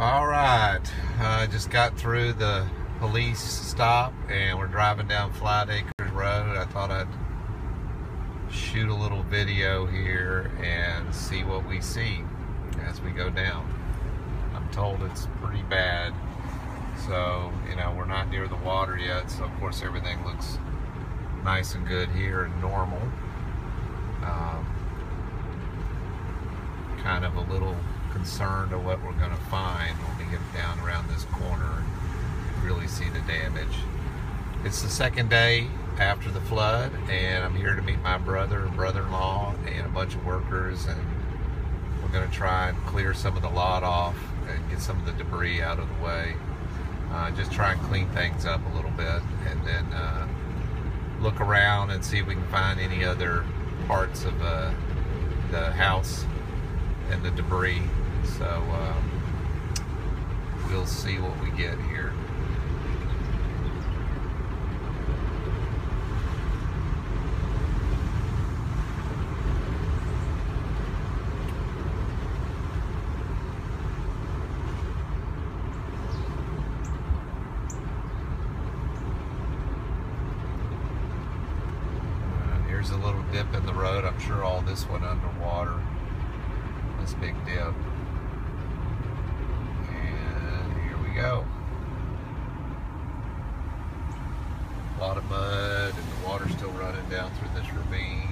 All right, I just got through the police stop and we're driving down Flite Acres Road. I thought I'd shoot a little video here and see what we see as we go down. I'm told it's pretty bad, so you know, we're not near the water yet, so of course everything looks nice and good here and normal. Kind of a little concerned of what we're going to find when we get down around this corner and really see the damage. It's the second day after the flood, and I'm here to meet my brother and brother-in-law and a bunch of workers, and we're going to try and clear some of the lot off and get some of the debris out of the way. Just try and clean things up a little bit, and then look around and see if we can find any other parts of the house and the debris. So we'll see what we get here. Here's a little dip in the road. I'm sure all this went underwater. This big dip. And here we go. A lot of mud, and the water's still running down through this ravine.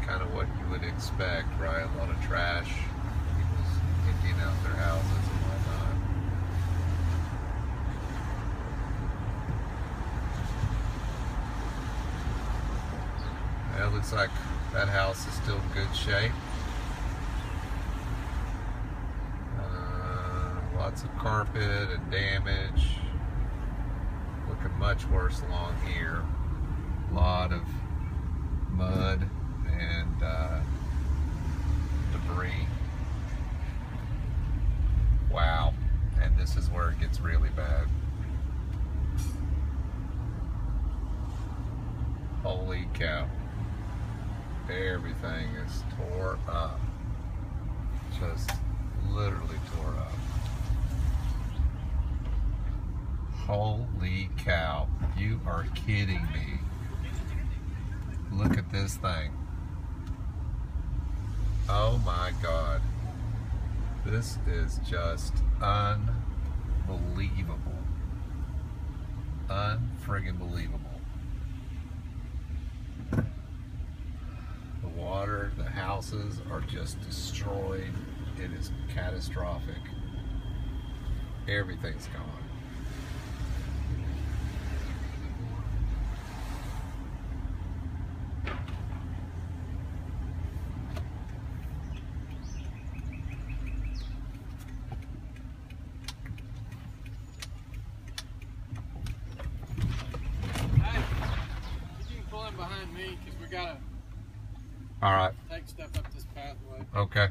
Kind of what you would expect, right? A lot of trash. People's emptying out their houses and whatnot. It looks like that house is still in good shape. Lots of carpet and damage. Looking much worse along here. A lot of mud and debris. Wow. And this is where it gets really bad. Holy cow. Everything is tore up. Just literally tore up. Holy cow. You are kidding me. Look at this thing. Oh my God. This is just unbelievable. Unfriggin' believable. The water, the houses are just destroyed. It is catastrophic. Everything's gone. Behind me, because we gotta all right, take stuff up this pathway. Okay.